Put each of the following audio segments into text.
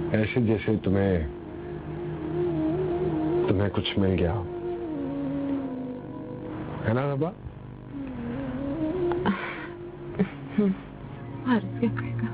ऐसे जैसे तुम्हें कुछ मिल गया है ना रबा? क्या कहेगा?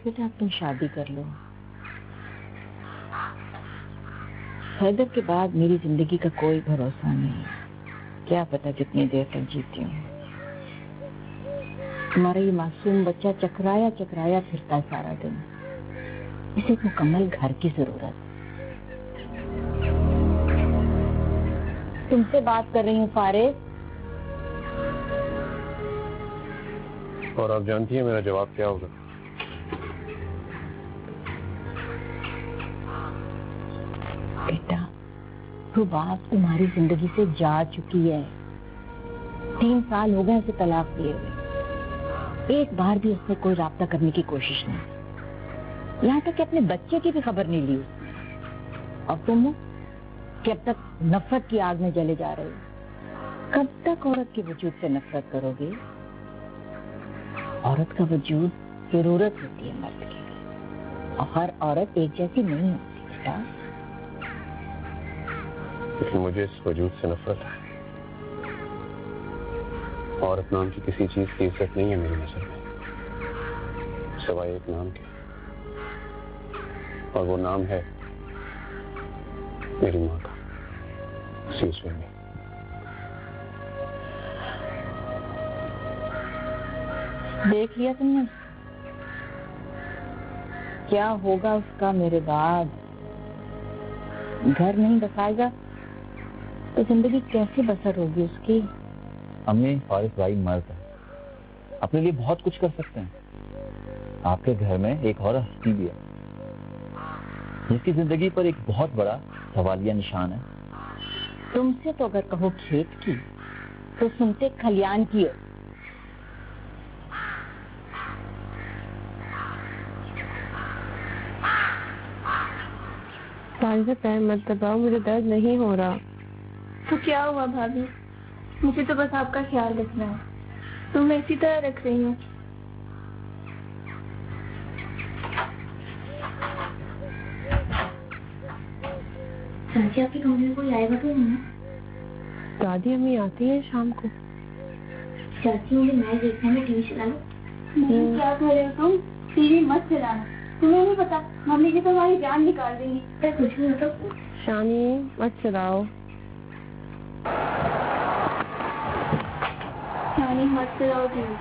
बेटा अब तुम शादी कर लो। हैदर के बाद मेरी जिंदगी का कोई भरोसा नहीं, क्या पता कितनी देर तक जीती हूँ। तुम्हारा ये मासूम बच्चा चकराया चकराया फिरता है सारा दिन, इसे मुकम्मल घर की जरूरत। तुमसे बात कर रही हूँ फारिस। और आप जानती हैं मेरा जवाब क्या होगा? बेटा, वो बात तुम्हारी जिंदगी से जा चुकी है। 3 साल हो गए उसे तलाक दिए हुए, एक बार भी उसने कोई राब्ता करने की कोशिश नहीं, यहाँ तक कि अपने बच्चे की भी खबर नहीं ली उसने। और तुम कब तक नफरत की आग में जले जा रहे हो? कब तक औरत के वजूद से नफरत करोगे? औरत का वजूद जरूरत होती है मर्द की, और हर औरत एक जैसी नहीं होती बेटा। लेकिन मुझे इस वजूद से नफरत है। औरत नाम की किसी चीज की इज्जत नहीं है मेरी नजर में, सिवाय एक नाम के, और वो नाम है मेरी माँ का, सीसवे में। देख लिया तुमने क्या होगा उसका मेरे बाद? घर नहीं बसाएगा तो जिंदगी कैसे बसर होगी उसकी? अम्मी, फारिस भाई मर्द है, अपने लिए बहुत कुछ कर सकते हैं। आपके घर में एक और हस्ती भी है जिसकी जिंदगी पर एक बहुत बड़ा सवालिया निशान है। तुमसे तो अगर कहो खेत की तो सुनते खलियान की हो। पैर मत दबाओ, मुझे दर्द नहीं हो रहा। तो क्या हुआ भाभी? मुझे तो बस आपका ख्याल रखना है। तो मैं इसी तरह रख रही हूँ। चाची, आपके कमरे में कोई आएगा तो नहीं ना? दादी अम्मी आती है शाम को। चाची, मुझे मैच देखने में टीवी चला लो। क्या कर रहे हो तुम? टीवी मत चलाना, तुम्हें नहीं पता मम्मी जी तो हमारी जान निकाल देंगी। कुछ नहीं होता। शानी मत चलाओ। शानी मत चलाओ टीवी।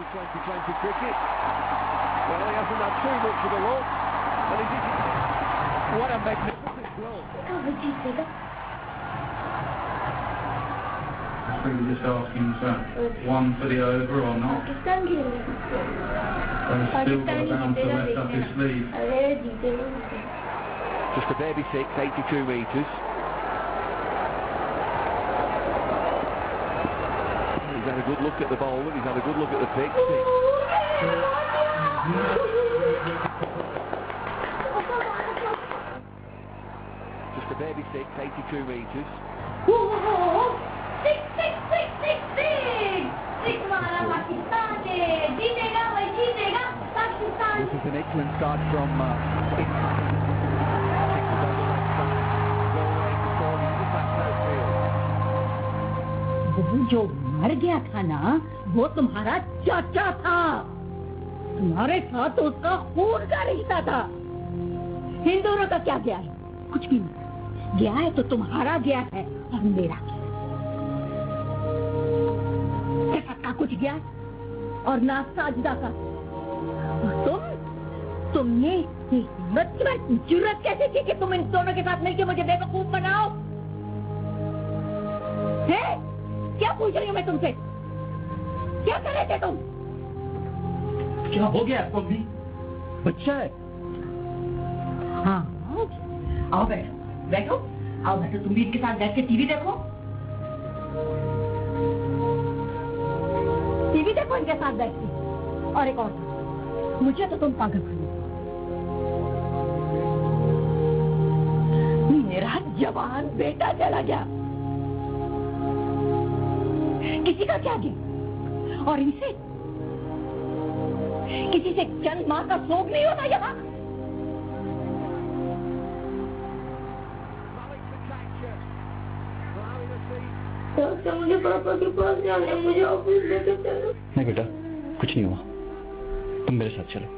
जीतेगा। Just asking, one for the over or not? Pakistan खेल रहे हैं। Still got a bouncer left up his sleeve. अरे जीतेगा। Just a baby 6, 82 metres. He's had a good look at the bowler, he's had a good look at the pitch. Just a baby 6, 82 metres. Six मारा पाकिस्तान ने, जीतेगा भाई जीतेगा Pakistan. This is an excellent start from वो जो मर गया था ना, वो तुम्हारा चाचा था। तुम्हारे साथ तो उसका खून का रिश्ता था। इन दोनों का क्या गया है? कुछ भी नहीं गया है। तो तुम्हारा गया है और मेरा का कुछ गया और ना साजिदा का। तुमने जुर्रत कैसे की कि तुम इन दोनों के साथ मिलकर मुझे बेवकूफ बनाओ? है? क्या पूछ रही हूँ मैं तुमसे? क्या कर रहे थे तुम? क्या हो गया आपको? भी बच्चा है। हाँ, आओ बैठो बैठो, आओ बैठो। तुम भी इनके साथ बैठ के टीवी देखो। टीवी देखो इनके साथ बैठती। और एक और, मुझे तो तुम पागल बनी। मेरा जवान बेटा चला गया, किसी का क्या गया? और इनसे किसी से चंद माँ का शोक नहीं होता यहाँ? मुझे पापा के पास जाना है, मुझे ऑफिस लेके चलो। नहीं बेटा, कुछ नहीं हुआ, तुम मेरे साथ चलो।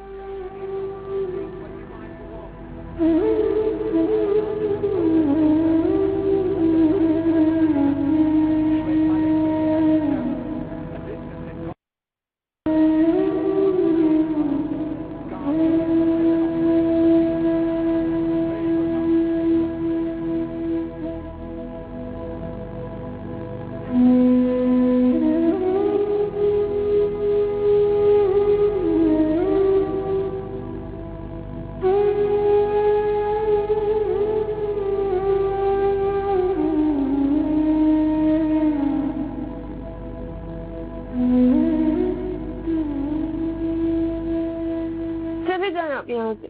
चले जाए आप यहाँ से।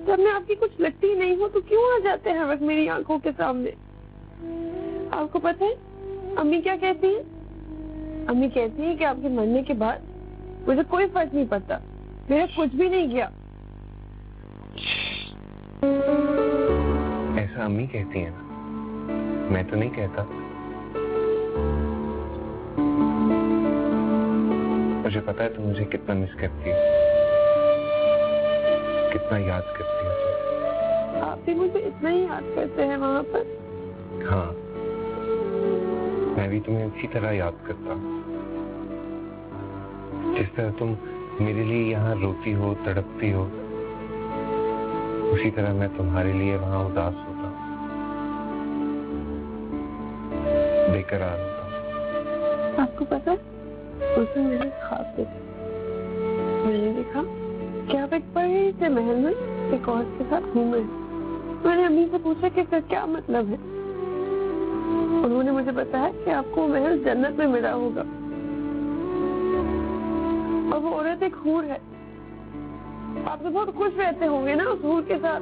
जब मैं आपकी कुछ लगती नहीं हूँ तो क्यों आ जाते हैं हर वक्त मेरी आंखों के सामने? आपको पता है अम्मी क्या कहती है? अम्मी कहती है कि आपके मरने के बाद मुझे कोई फर्क नहीं पड़ता, मेरा कुछ भी नहीं किया। ऐसा अम्मी कहती है ना, मैं तो नहीं कहता। मुझे पता है तुम मुझे कितना मिस करती हो, कितना याद करती हो। आप भी मुझे इतना ही याद करते हैं वहाँ पर? हाँ, मैं भी तुम्हें उसी तरह याद करता हूँ जिस तरह तुम मेरे लिए यहाँ रोती हो, तड़पती हो, उसी तरह मैं तुम्हारे लिए वहाँ उदास होता हूँ, बेकरार होता हूँ। आपको पता है उसने मेरे ख्वाब देखे, मैंने देखा कि आप एक बड़े से महल में एक औरत के साथ घूमे। मैंने अम्मी से पूछा कि इसका क्या मतलब है। उन्होंने मुझे बताया कि आपको वो महल जन्नत में मिला होगा और वो औरत एक हूर है। आप तो बहुत खुश रहते होंगे ना उस हूर के साथ।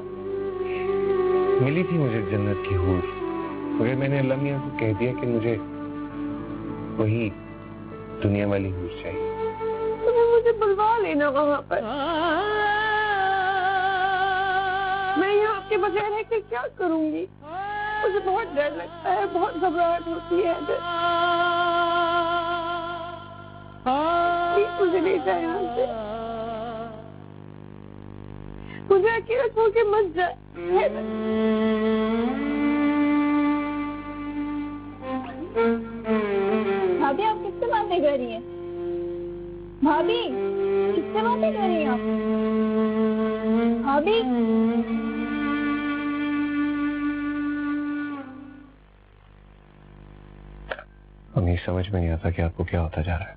मिली थी मुझे जन्नत की हूर, मगर मैंने अल्लाह मियां को कह दिया कि मुझे वही दुनिया वाली हूर चाहिए। तो मुझे बुलवा लेना वहाँ पर। मैं यहाँ आपके बगैर है कि क्या करूँगी? मुझे बहुत डर लगता है, बहुत घबराहट होती है। प्लीज मुझे ले जाए यहाँ से, मुझे अकेला छोड़ के मत जाए। भाभी आप किससे बातें कर रही हैं? भाभी किससे बातें कर रही हैं आप? भाभी अम्मी समझ में नहीं आता कि आपको क्या होता जा रहा है।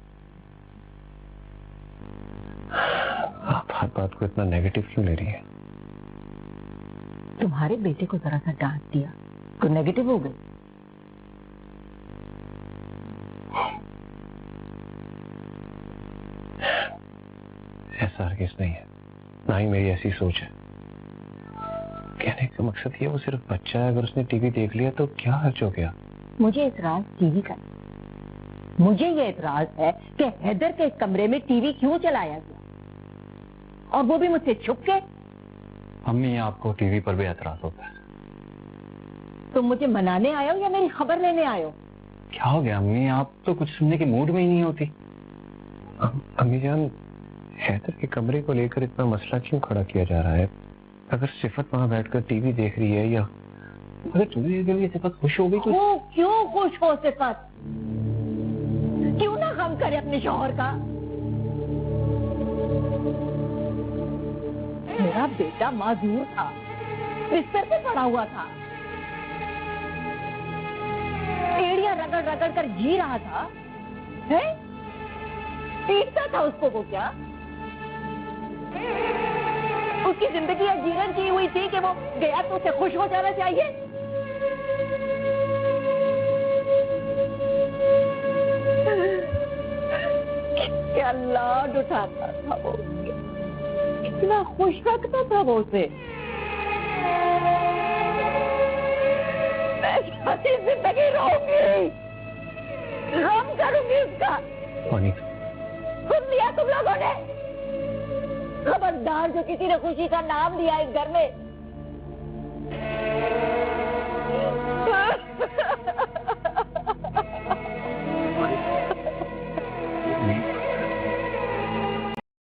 आप हर बात को इतना नेगेटिव क्यों ले रही है? तुम्हारे बेटे को जरा सा डांट दिया तो नेगेटिव हो गई। ऐसा हरगिज़ नहीं है, ना ही मेरी ऐसी सोच है। कहने का मकसद ये वो सिर्फ बच्चा है, अगर उसने टीवी देख लिया तो क्या हर्ज हो गया? मुझे एतराज टीवी का, मुझे ये एतराज है कि हैदर के कमरे में टीवी क्यों चलाया गया और वो भी मुझसे छुप के। अम्मी आपको टीवी पर भी एतराज होता है? तुम मुझे मनाने आए हो या मेरी खबर लेने आए हो? क्या हो गया अम्मी, आप तो कुछ सुनने के मूड में ही नहीं होती। अम्मी जान, हैदर के कमरे को लेकर इतना मसला क्यों खड़ा किया जा रहा है? अगर सिफत वहां बैठकर टीवी देख रही है, या अगर तुम्हें लिए सिफत खुश हो गई तो क्यों खुश हो सिफत? क्यों ना गम करे अपने शौहर का? मेरा बेटा माजूर था, बिस्तर पे पड़ा हुआ था, एड़ियां रगड़ रगड़ कर जी रहा था, है? पीटता था उसको वो क्या? उसकी जिंदगी जीवन की हुई थी कि वो गया तो उसे खुश हो जाना चाहिए। क्या लाड उठाता था वो, कितना खुश रखता था वो उसे। मैं सारी जिंदगी रोऊंगी, रोम करूंगी उसका। सुन लिया तुम लोगों ने? खबरदार जो किसी ने खुशी का नाम लिया इस घर में,